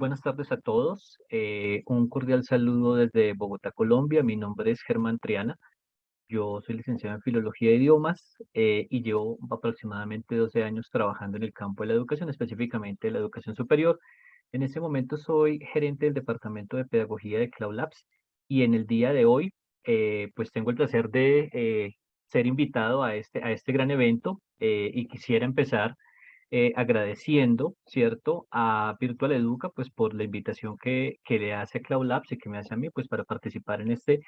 buenas tardes a todos. Un cordial saludo desde Bogotá, Colombia. Mi nombre es Germán Triana. Yo soy licenciado en Filología de Idiomas y llevo aproximadamente 12 años trabajando en el campo de la educación, específicamente de la educación superior. En este momento soy gerente del Departamento de Pedagogía de Cloud Labs y en el día de hoy pues tengo el placer de ser invitado a este gran evento y quisiera empezar agradeciendo, ¿cierto?, a Virtual Educa, pues por la invitación que le hace a Cloud Labs y que me hace a mí, pues para participar en este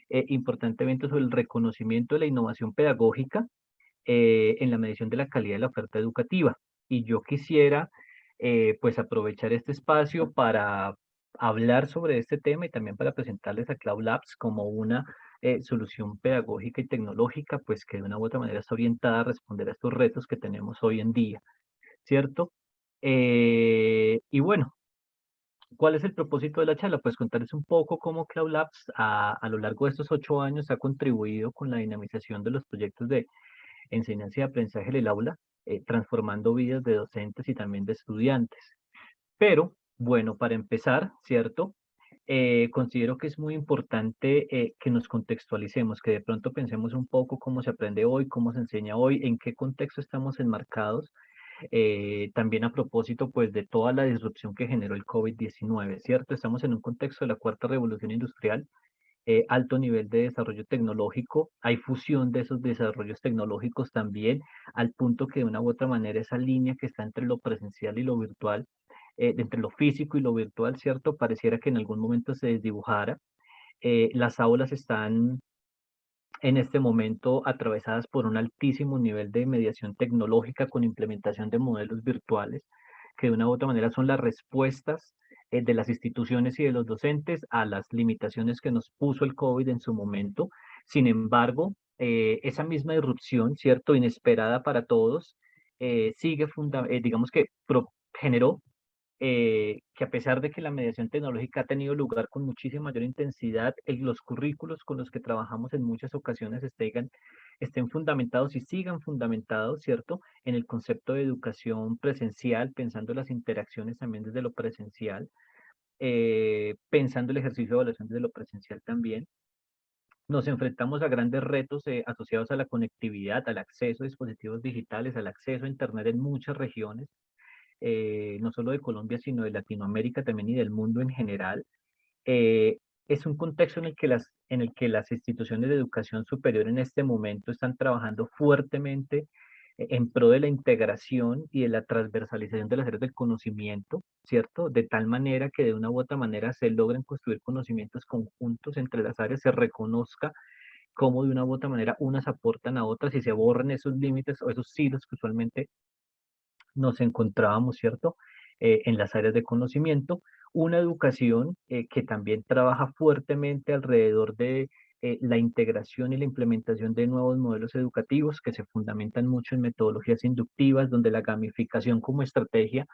importante evento sobre el reconocimiento de la innovación pedagógica en la medición de la calidad de la oferta educativa. Y yo quisiera, pues aprovechar este espacio para hablar sobre este tema y también para presentarles a Cloud Labs como una solución pedagógica y tecnológica, pues que de una u otra manera está orientada a responder a estos retos que tenemos hoy en día. ¿Cierto? Y bueno, ¿cuál es el propósito de la charla? Pues contarles un poco cómo Cloud Labs a lo largo de estos 8 años ha contribuido con la dinamización de los proyectos de enseñanza y aprendizaje en el aula, transformando vidas de docentes y también de estudiantes. Pero, bueno, para empezar, ¿cierto? Considero que es muy importante que nos contextualicemos, que de pronto pensemos un poco cómo se aprende hoy, cómo se enseña hoy, en qué contexto estamos enmarcados también a propósito, pues, de toda la disrupción que generó el COVID-19, ¿cierto? Estamos en un contexto de la cuarta revolución industrial, alto nivel de desarrollo tecnológico, hay fusión de esos desarrollos tecnológicos también, al punto que de una u otra manera esa línea que está entre lo presencial y lo virtual, entre lo físico y lo virtual, ¿cierto? Pareciera que en algún momento se desdibujara. Las aulas están en este momento atravesadas por un altísimo nivel de mediación tecnológica con implementación de modelos virtuales, que de una u otra manera son las respuestas de las instituciones y de los docentes a las limitaciones que nos puso el COVID en su momento. Sin embargo, esa misma irrupción, ¿cierto? Inesperada para todos, digamos que generó que a pesar de que la mediación tecnológica ha tenido lugar con muchísima mayor intensidad, los currículos con los que trabajamos en muchas ocasiones estén fundamentados y sigan fundamentados, ¿cierto?, en el concepto de educación presencial, pensando las interacciones también desde lo presencial, pensando el ejercicio de evaluación desde lo presencial también. Nos enfrentamos a grandes retos asociados a la conectividad, al acceso a dispositivos digitales, al acceso a Internet en muchas regiones no solo de Colombia, sino de Latinoamérica también y del mundo en general. Eh, es un contexto en el que las instituciones de educación superior en este momento están trabajando fuertemente en pro de la integración y de la transversalización de las áreas del conocimiento, ¿cierto? De tal manera que de una u otra manera se logren construir conocimientos conjuntos entre las áreas, se reconozca cómo de una u otra manera unas aportan a otras y se borren esos límites o esos silos que usualmente nos encontrábamos, ¿cierto? En las áreas de conocimiento, una educación que también trabaja fuertemente alrededor de la integración y la implementación de nuevos modelos educativos que se fundamentan mucho en metodologías inductivas, donde la gamificación como estrategia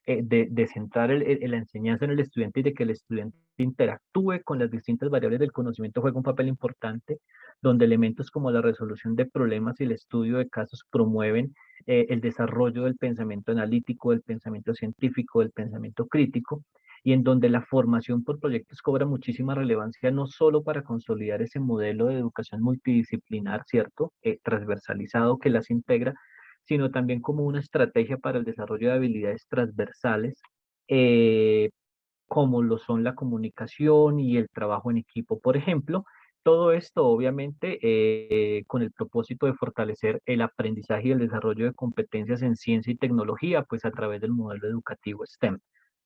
de centrar la enseñanza en el estudiante y de que el estudiante interactúe con las distintas variables del conocimiento juega un papel importante, donde elementos como la resolución de problemas y el estudio de casos promueven el desarrollo del pensamiento analítico, del pensamiento científico, del pensamiento crítico, y en donde la formación por proyectos cobra muchísima relevancia, no solo para consolidar ese modelo de educación multidisciplinar, ¿cierto? Transversalizado que las integra, sino también como una estrategia para el desarrollo de habilidades transversales, eh, como lo son la comunicación y el trabajo en equipo, por ejemplo. Todo esto, obviamente, con el propósito de fortalecer el aprendizaje y el desarrollo de competencias en ciencia y tecnología, pues a través del modelo educativo STEM.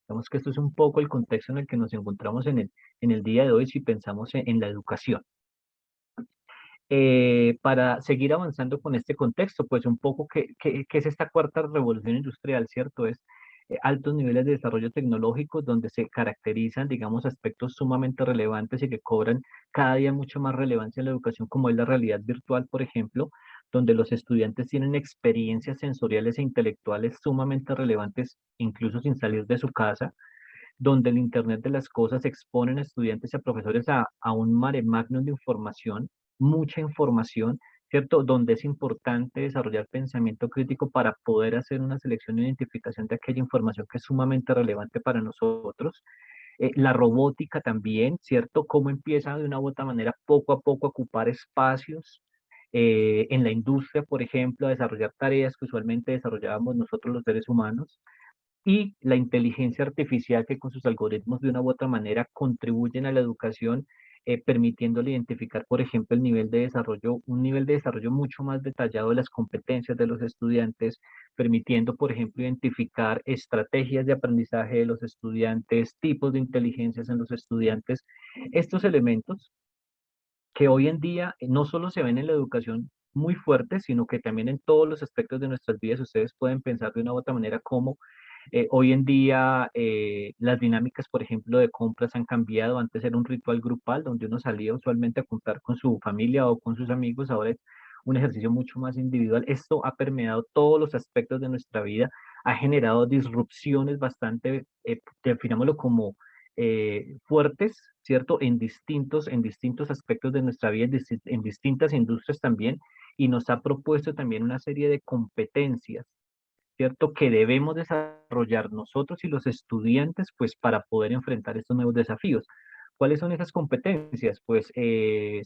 Digamos que esto es un poco el contexto en el que nos encontramos en el día de hoy si pensamos en la educación. Para seguir avanzando con este contexto, pues un poco qué es esta cuarta revolución industrial, ¿cierto? Es altos niveles de desarrollo tecnológico donde se caracterizan, digamos, aspectos sumamente relevantes y que cobran cada día mucho más relevancia en la educación, como es la realidad virtual, por ejemplo, donde los estudiantes tienen experiencias sensoriales e intelectuales sumamente relevantes, incluso sin salir de su casa, donde el Internet de las cosas exponen a estudiantes y a profesores a un mare magnum de información, mucha información, ¿cierto? Donde es importante desarrollar pensamiento crítico para poder hacer una selección e identificación de aquella información que es sumamente relevante para nosotros. La robótica también, ¿cierto? Cómo empieza de una u otra manera poco a poco a ocupar espacios en la industria, por ejemplo, a desarrollar tareas que usualmente desarrollábamos nosotros los seres humanos, y la inteligencia artificial que con sus algoritmos de una u otra manera contribuyen a la educación, permitiéndole identificar, por ejemplo, el nivel de desarrollo, un nivel de desarrollo mucho más detallado de las competencias de los estudiantes, permitiendo, por ejemplo, identificar estrategias de aprendizaje de los estudiantes, tipos de inteligencias en los estudiantes. Estos elementos que hoy en día no solo se ven en la educación muy fuertes, sino que también en todos los aspectos de nuestras vidas, ustedes pueden pensar de una u otra manera cómo hoy en día las dinámicas, por ejemplo, de compras han cambiado. Antes era un ritual grupal donde uno salía usualmente a comprar con su familia o con sus amigos. Ahora es un ejercicio mucho más individual. Esto ha permeado todos los aspectos de nuestra vida, ha generado disrupciones bastante, definámoslo como fuertes, ¿cierto? En distintos aspectos de nuestra vida, en distintas industrias también, y nos ha propuesto también una serie de competencias, ¿cierto? Que debemos desarrollar nosotros y los estudiantes, pues, para poder enfrentar estos nuevos desafíos. ¿Cuáles son esas competencias? Pues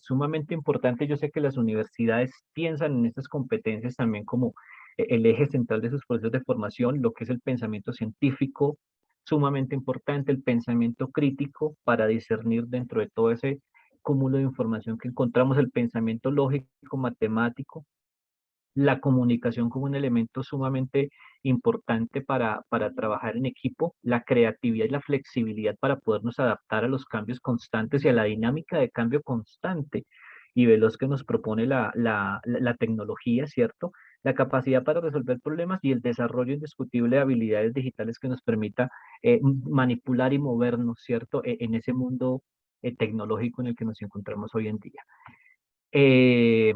sumamente importante. Yo sé que las universidades piensan en estas competencias también como el eje central de sus procesos de formación, lo que es el pensamiento científico, sumamente importante, el pensamiento crítico para discernir dentro de todo ese cúmulo de información que encontramos, el pensamiento lógico, matemático, la comunicación como un elemento sumamente importante para trabajar en equipo, la creatividad y la flexibilidad para podernos adaptar a los cambios constantes y a la dinámica de cambio constante y veloz que nos propone la tecnología, ¿cierto? La capacidad para resolver problemas y el desarrollo indiscutible de habilidades digitales que nos permita manipular y movernos, ¿cierto? En ese mundo tecnológico en el que nos encontramos hoy en día. Eh,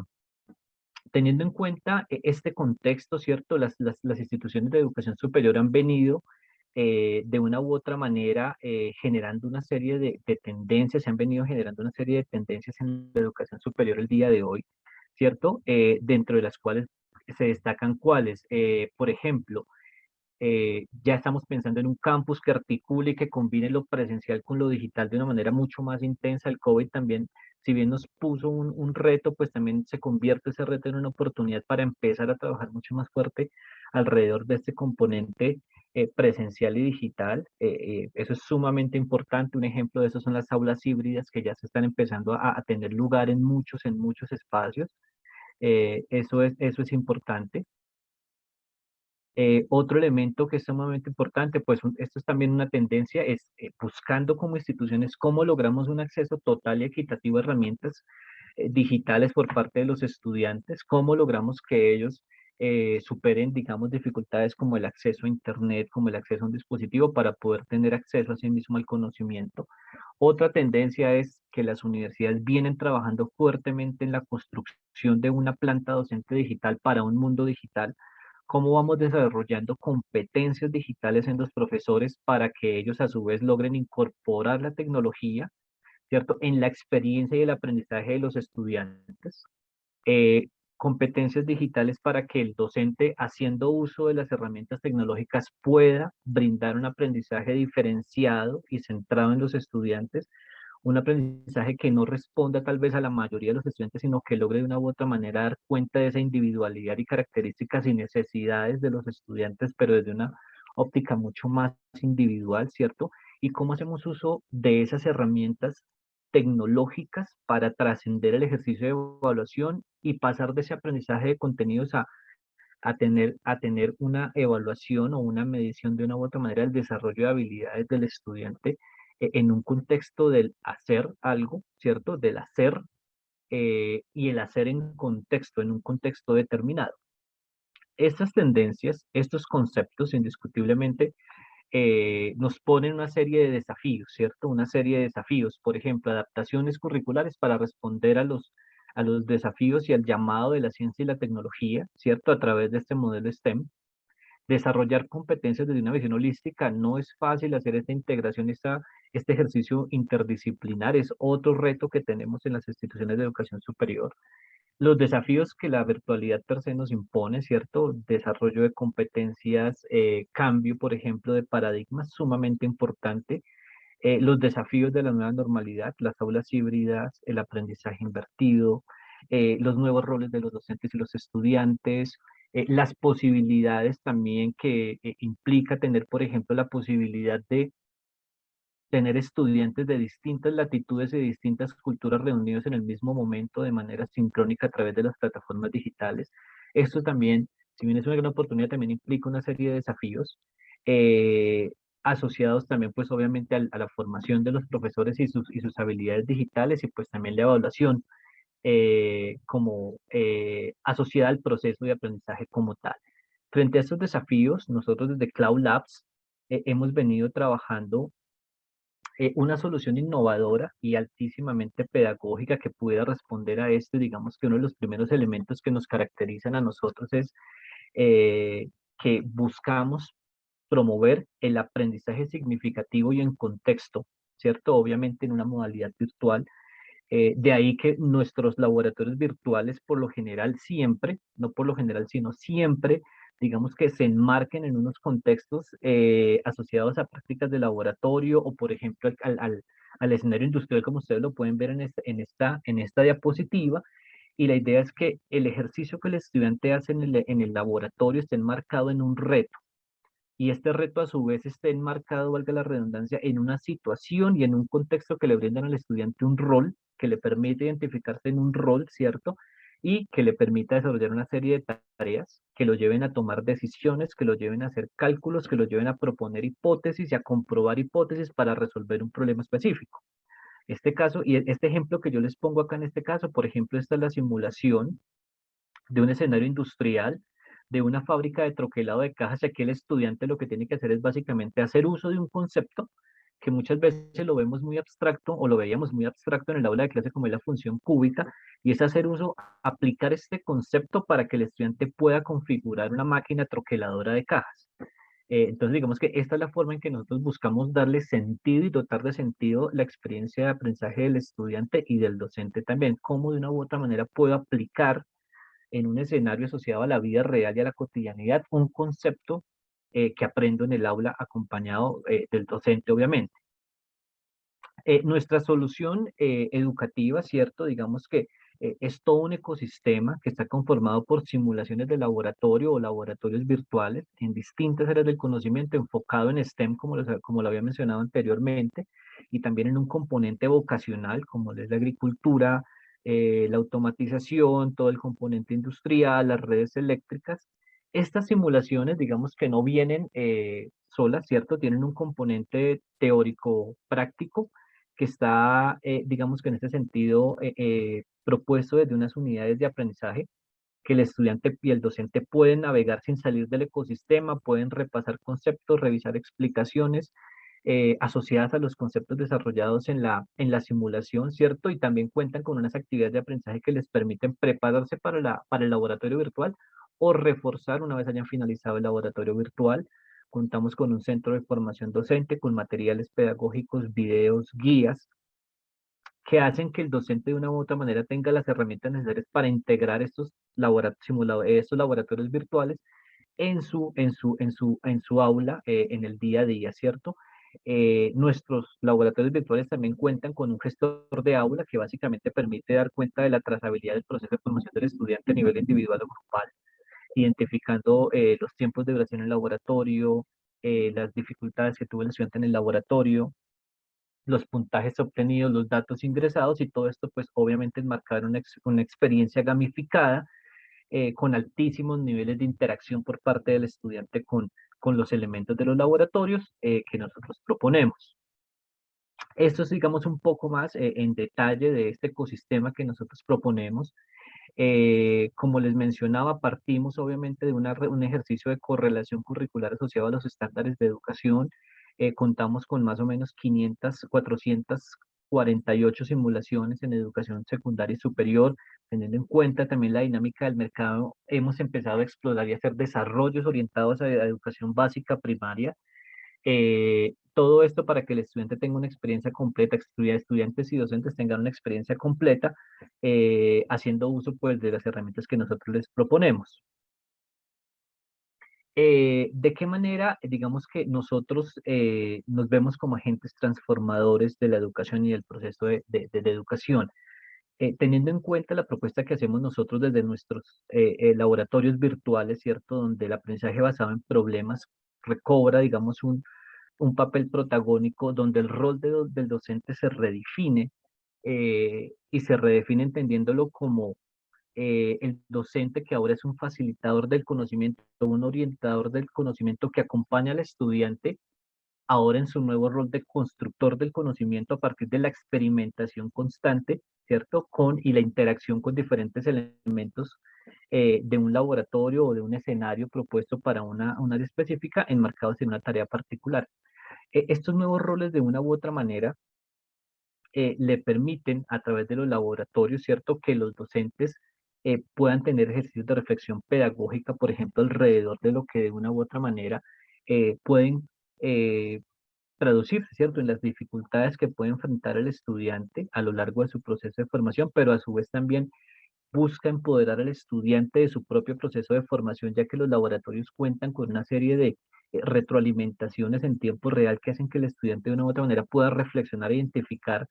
Teniendo en cuenta este contexto, ¿cierto? Las instituciones de educación superior han venido de una u otra manera generando una serie de tendencias, se han venido generando una serie de tendencias en la educación superior el día de hoy, ¿cierto? Dentro de las cuales se destacan cuáles, por ejemplo, ya estamos pensando en un campus que articule y que combine lo presencial con lo digital de una manera mucho más intensa. El COVID también, si bien nos puso un reto, pues también se convierte ese reto en una oportunidad para empezar a trabajar mucho más fuerte alrededor de este componente presencial y digital. Eso es sumamente importante. Un ejemplo de eso son las aulas híbridas que ya se están empezando a tener lugar en muchos espacios. Eso es importante. Otro elemento que es sumamente importante, pues esto es también una tendencia, es buscando como instituciones cómo logramos un acceso total y equitativo a herramientas digitales por parte de los estudiantes, cómo logramos que ellos superen, digamos, dificultades como el acceso a Internet, como el acceso a un dispositivo para poder tener acceso a sí mismo al conocimiento. Otra tendencia es que las universidades vienen trabajando fuertemente en la construcción de una planta docente digital para un mundo digital. Cómo vamos desarrollando competencias digitales en los profesores para que ellos a su vez logren incorporar la tecnología, ¿cierto? En la experiencia y el aprendizaje de los estudiantes. Eh, Competencias digitales para que el docente, haciendo uso de las herramientas tecnológicas, pueda brindar un aprendizaje diferenciado y centrado en los estudiantes, un aprendizaje que no responda tal vez a la mayoría de los estudiantes, sino que logre de una u otra manera dar cuenta de esa individualidad y características y necesidades de los estudiantes, pero desde una óptica mucho más individual, ¿cierto? Y cómo hacemos uso de esas herramientas tecnológicas para trascender el ejercicio de evaluación y pasar de ese aprendizaje de contenidos a tener una evaluación o una medición de una u otra manera del desarrollo de habilidades del estudiante en un contexto del hacer algo, ¿cierto? Del hacer y el hacer en contexto, en un contexto determinado. Estas tendencias, estos conceptos, indiscutiblemente, nos ponen una serie de desafíos, ¿cierto? Una serie de desafíos, por ejemplo, adaptaciones curriculares para responder a los desafíos y al llamado de la ciencia y la tecnología, ¿cierto? A través de este modelo STEM. Desarrollar competencias desde una visión holística. No es fácil hacer esta integración, este ejercicio interdisciplinar. Es otro reto que tenemos en las instituciones de educación superior. Los desafíos que la virtualidad per se nos impone, ¿cierto? Desarrollo de competencias, cambio, por ejemplo, de paradigmas, sumamente importante. Los desafíos de la nueva normalidad, las aulas híbridas, el aprendizaje invertido, los nuevos roles de los docentes y los estudiantes, las posibilidades también que implica tener, por ejemplo, la posibilidad de tener estudiantes de distintas latitudes y de distintas culturas reunidos en el mismo momento de manera sincrónica a través de las plataformas digitales. Esto también, si bien es una gran oportunidad, también implica una serie de desafíos eh, asociados también, pues obviamente, a la formación de los profesores y sus habilidades digitales y pues también la evaluación como asociada al proceso de aprendizaje como tal. Frente a estos desafíos, nosotros desde Cloud Labs hemos venido trabajando una solución innovadora y altísimamente pedagógica que pudiera responder a esto. Digamos que uno de los primeros elementos que nos caracterizan a nosotros es que buscamos promover el aprendizaje significativo y en contexto, ¿cierto? Obviamente en una modalidad virtual, de ahí que nuestros laboratorios virtuales por lo general siempre, no por lo general, sino siempre, digamos que se enmarquen en unos contextos asociados a prácticas de laboratorio o por ejemplo al escenario industrial como ustedes lo pueden ver en esta diapositiva. Y la idea es que el ejercicio que el estudiante hace en el laboratorio esté enmarcado en un reto y este reto a su vez esté enmarcado, valga la redundancia, en una situación y en un contexto que le brindan al estudiante un rol, que le permite identificarse en un rol, ¿cierto? Y que le permita desarrollar una serie de tareas que lo lleven a tomar decisiones, que lo lleven a hacer cálculos, que lo lleven a proponer hipótesis y a comprobar hipótesis para resolver un problema específico. Este caso, y este ejemplo que yo les pongo acá en este caso, por ejemplo, esta es la simulación de un escenario industrial, de una fábrica de troquelado de cajas, y aquí el estudiante lo que tiene que hacer es básicamente hacer uso de un concepto que muchas veces lo vemos muy abstracto o lo veíamos muy abstracto en el aula de clase como es la función cúbica, y es hacer uso, aplicar este concepto para que el estudiante pueda configurar una máquina troqueladora de cajas. Entonces, digamos que esta es la forma en que nosotros buscamos darle sentido y dotar de sentido la experiencia de aprendizaje del estudiante y del docente también, cómo de una u otra manera puedo aplicar en un escenario asociado a la vida real y a la cotidianidad, un concepto que aprendo en el aula acompañado del docente, obviamente. Nuestra solución educativa, ¿cierto? Digamos que es todo un ecosistema que está conformado por simulaciones de laboratorio o laboratorios virtuales en distintas áreas del conocimiento, enfocado en STEM, como lo había mencionado anteriormente, y también en un componente vocacional, como es la agricultura, la automatización, todo el componente industrial, las redes eléctricas. Estas simulaciones, digamos que no vienen solas, ¿cierto? Tienen un componente teórico práctico que está, digamos que en este sentido, propuesto desde unas unidades de aprendizaje que el estudiante y el docente pueden navegar sin salir del ecosistema, pueden repasar conceptos, revisar explicaciones asociadas a los conceptos desarrollados en la simulación, ¿cierto? Y también cuentan con unas actividades de aprendizaje que les permiten prepararse para para el laboratorio virtual o reforzar una vez hayan finalizado el laboratorio virtual. Contamos con un centro de formación docente, con materiales pedagógicos, videos, guías, que hacen que el docente de una u otra manera tenga las herramientas necesarias para integrar estos laboratorios virtuales en su aula, en el día a día, ¿cierto? Nuestros laboratorios virtuales también cuentan con un gestor de aula que básicamente permite dar cuenta de la trazabilidad del proceso de formación del estudiante a nivel individual o grupal, identificando los tiempos de duración en el laboratorio, las dificultades que tuvo el estudiante en el laboratorio, los puntajes obtenidos, los datos ingresados y todo esto pues obviamente enmarcar una experiencia gamificada con altísimos niveles de interacción por parte del estudiante con los elementos de los laboratorios que nosotros proponemos. Esto es, digamos, un poco más en detalle de este ecosistema que nosotros proponemos. Como les mencionaba, partimos obviamente de un ejercicio de correlación curricular asociado a los estándares de educación. Contamos con más o menos 448 simulaciones en educación secundaria y superior. Teniendo en cuenta también la dinámica del mercado, hemos empezado a explorar y hacer desarrollos orientados a educación básica primaria Todo esto para que el estudiante tenga una experiencia completa, estudiantes y docentes tengan una experiencia completa, haciendo uso pues de las herramientas que nosotros les proponemos. ¿De qué manera, digamos que nosotros nos vemos como agentes transformadores de la educación y del proceso de educación? Teniendo en cuenta la propuesta que hacemos nosotros desde nuestros laboratorios virtuales, ¿cierto? Donde el aprendizaje basado en problemas recobra, digamos, un papel protagónico, donde el rol del docente se redefine y se redefine entendiéndolo como el docente que ahora es un facilitador del conocimiento, un orientador del conocimiento que acompaña al estudiante ahora en su nuevo rol de constructor del conocimiento a partir de la experimentación constante, ¿cierto? Y la interacción con diferentes elementos de un laboratorio o de un escenario propuesto para una área específica enmarcados en una tarea particular. Estos nuevos roles de una u otra manera le permiten a través de los laboratorios, ¿cierto?, que los docentes puedan tener ejercicios de reflexión pedagógica, por ejemplo, alrededor de lo que de una u otra manera pueden eh, traducirse, ¿cierto?, en las dificultades que puede enfrentar el estudiante a lo largo de su proceso de formación, pero a su vez también busca empoderar al estudiante de su propio proceso de formación, ya que los laboratorios cuentan con una serie de retroalimentaciones en tiempo real que hacen que el estudiante de una u otra manera pueda reflexionar e identificar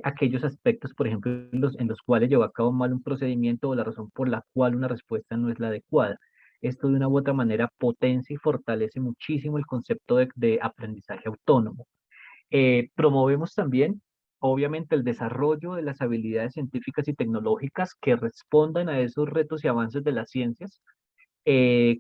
aquellos aspectos, por ejemplo, en los cuales llevó a cabo mal un procedimiento o la razón por la cual una respuesta no es la adecuada. Esto de una u otra manera potencia y fortalece muchísimo el concepto de aprendizaje autónomo. Promovemos también, obviamente, el desarrollo de las habilidades científicas y tecnológicas que respondan a esos retos y avances de las ciencias.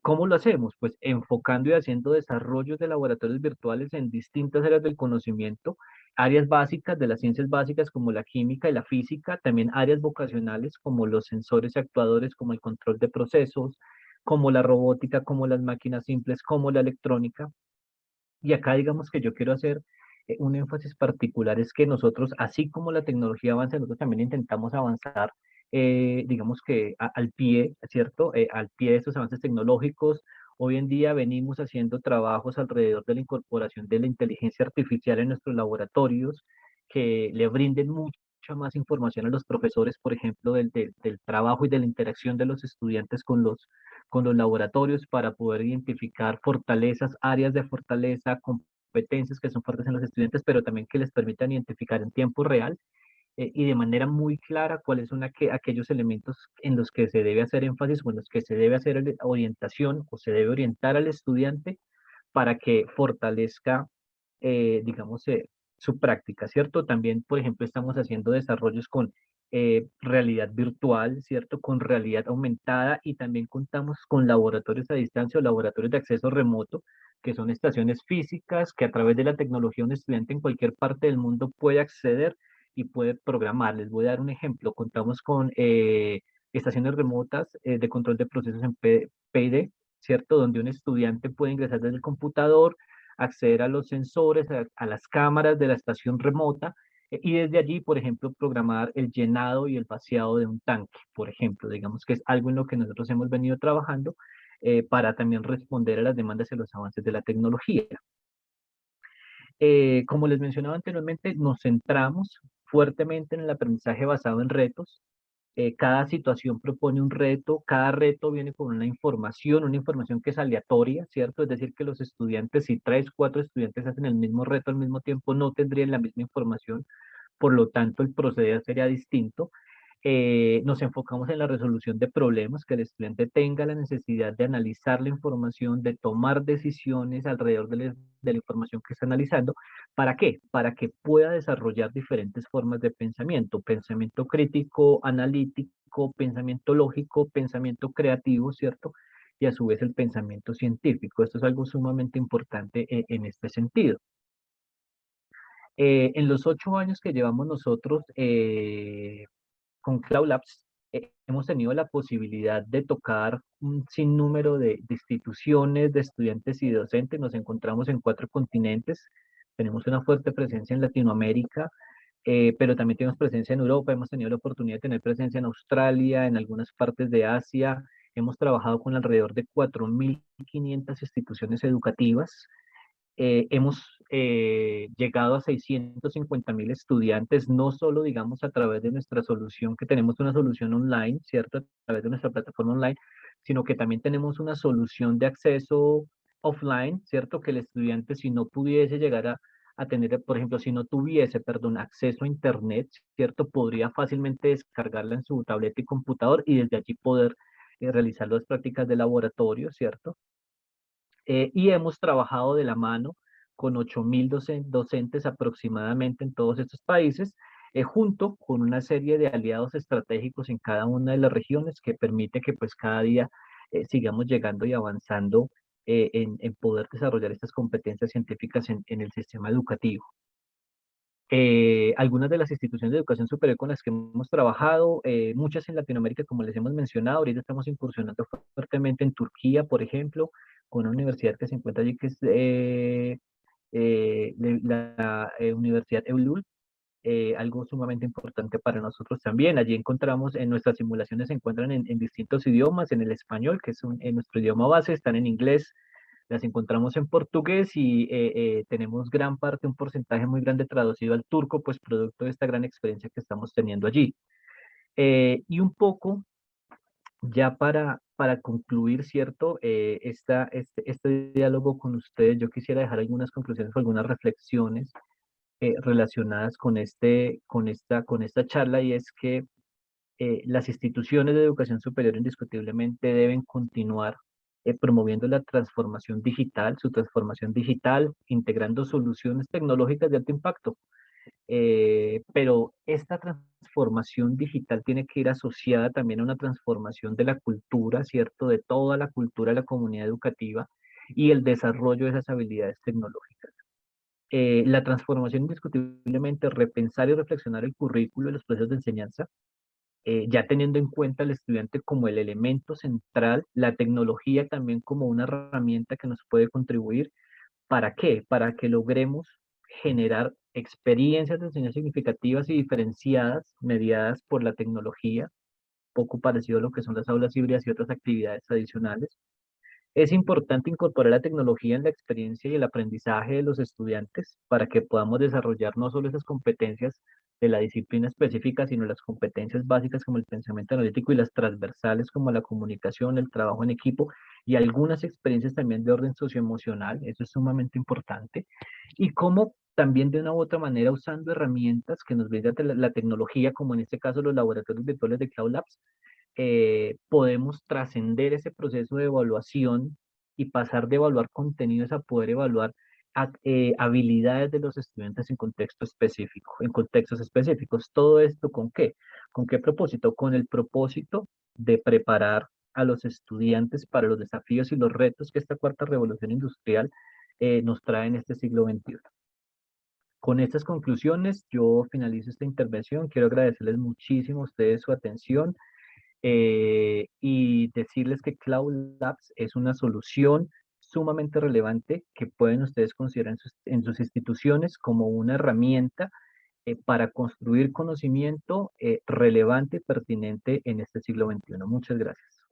¿Cómo lo hacemos? Pues enfocando y haciendo desarrollos de laboratorios virtuales en distintas áreas del conocimiento, áreas básicas de las ciencias básicas como la química y la física, también áreas vocacionales como los sensores y actuadores, como el control de procesos, como la robótica, como las máquinas simples, como la electrónica. Y acá digamos que yo quiero hacer un énfasis particular, es que nosotros, así como la tecnología avanza, nosotros también intentamos avanzar, digamos que al pie, ¿cierto? Al pie de estos avances tecnológicos. Hoy en día venimos haciendo trabajos alrededor de la incorporación de la inteligencia artificial en nuestros laboratorios, que le brinden mucha más información a los profesores, por ejemplo, del trabajo y de la interacción de los estudiantes con los laboratorios para poder identificar fortalezas, áreas de fortaleza, competencias que son fuertes en los estudiantes, pero también que les permitan identificar en tiempo real y de manera muy clara cuáles son aquellos elementos en los que se debe hacer énfasis o en los que se debe hacer orientación o se debe orientar al estudiante para que fortalezca, digamos, su práctica, ¿cierto? También, por ejemplo, estamos haciendo desarrollos con realidad virtual, ¿cierto? Con realidad aumentada y también contamos con laboratorios a distancia o laboratorios de acceso remoto, que son estaciones físicas que a través de la tecnología un estudiante en cualquier parte del mundo puede acceder y puede programar. Les voy a dar un ejemplo. Contamos con estaciones remotas de control de procesos en PID, ¿cierto? Donde un estudiante puede ingresar desde el computador, acceder a los sensores, a las cámaras de la estación remota y desde allí, por ejemplo, programar el llenado y el vaciado de un tanque, por ejemplo. Digamos que es algo en lo que nosotros hemos venido trabajando para también responder a las demandas y los avances de la tecnología. Como les mencionaba anteriormente, nos centramos fuertemente en el aprendizaje basado en retos. Cada situación propone un reto, cada reto viene con una información que es aleatoria, ¿cierto? Es decir, que los estudiantes, si tres, cuatro estudiantes hacen el mismo reto al mismo tiempo, no tendrían la misma información, por lo tanto el proceder sería distinto. Nos enfocamos en la resolución de problemas, que el estudiante tenga la necesidad de analizar la información, de tomar decisiones alrededor de la información que está analizando. ¿Para qué? Para que pueda desarrollar diferentes formas de pensamiento, pensamiento crítico, analítico, pensamiento lógico, pensamiento creativo, ¿cierto? Y a su vez el pensamiento científico. Esto es algo sumamente importante en este sentido. En los 8 años que llevamos nosotros, con Cloud Labs hemos tenido la posibilidad de tocar un sinnúmero de instituciones, de estudiantes y docentes. Nos encontramos en 4 continentes. Tenemos una fuerte presencia en Latinoamérica, pero también tenemos presencia en Europa. Hemos tenido la oportunidad de tener presencia en Australia, en algunas partes de Asia. Hemos trabajado con alrededor de 4.500 instituciones educativas Hemos llegado a 650.000 estudiantes, no solo, digamos, a través de nuestra solución, que tenemos una solución online, ¿cierto? A través de nuestra plataforma online, sino que también tenemos una solución de acceso offline, ¿cierto? Que el estudiante, si no pudiese llegar a tener, por ejemplo, si no tuviese, perdón, acceso a Internet, ¿cierto? Podría fácilmente descargarla en su tableta y computador y desde allí poder realizar las prácticas de laboratorio, ¿cierto? Y hemos trabajado de la mano con 8.000 docentes aproximadamente en todos estos países, junto con una serie de aliados estratégicos en cada una de las regiones que permite que pues cada día sigamos llegando y avanzando en poder desarrollar estas competencias científicas en el sistema educativo. Algunas de las instituciones de educación superior con las que hemos trabajado, muchas en Latinoamérica, como les hemos mencionado, ahorita estamos incursionando fuertemente en Turquía, por ejemplo, con una universidad que se encuentra allí, que es la Universidad Eylül, algo sumamente importante para nosotros también. Allí encontramos, en nuestras simulaciones se encuentran en distintos idiomas, en el español, que es en nuestro idioma base, están en inglés, las encontramos en portugués y tenemos gran parte, un porcentaje muy grande traducido al turco, pues producto de esta gran experiencia que estamos teniendo allí. Y un poco, ya para concluir, ¿cierto? Este diálogo con ustedes, yo quisiera dejar algunas conclusiones o algunas reflexiones relacionadas con esta charla, y es que las instituciones de educación superior indiscutiblemente deben continuar promoviendo la transformación digital, su transformación digital, integrando soluciones tecnológicas de alto impacto. Pero esta transformación digital tiene que ir asociada también a una transformación de la cultura, ¿cierto? De toda la cultura de la comunidad educativa y el desarrollo de esas habilidades tecnológicas. La transformación indiscutiblemente, repensar y reflexionar el currículo y los procesos de enseñanza, ya teniendo en cuenta al estudiante como el elemento central, la tecnología también como una herramienta que nos puede contribuir. ¿Para qué? Para que logremos generar experiencias de enseñanza significativas y diferenciadas, mediadas por la tecnología, poco parecido a lo que son las aulas híbridas y otras actividades adicionales. Es importante incorporar la tecnología en la experiencia y el aprendizaje de los estudiantes para que podamos desarrollar no solo esas competencias de la disciplina específica, sino las competencias básicas como el pensamiento analítico y las transversales como la comunicación, el trabajo en equipo y algunas experiencias también de orden socioemocional. Eso es sumamente importante. Y cómo también de una u otra manera usando herramientas que nos brinda la tecnología, como en este caso los laboratorios virtuales de Cloud Labs, podemos trascender ese proceso de evaluación y pasar de evaluar contenidos a poder evaluar habilidades de los estudiantes en contexto específico, en contextos específicos. ¿Todo esto con qué? ¿Con qué propósito? Con el propósito de preparar a los estudiantes para los desafíos y los retos que esta cuarta revolución industrial nos trae en este siglo XXI. Con estas conclusiones, yo finalizo esta intervención. Quiero agradecerles muchísimo a ustedes su atención y decirles que Cloud Labs es una solución sumamente relevante que pueden ustedes considerar en sus instituciones como una herramienta para construir conocimiento relevante y pertinente en este siglo XXI. Muchas gracias.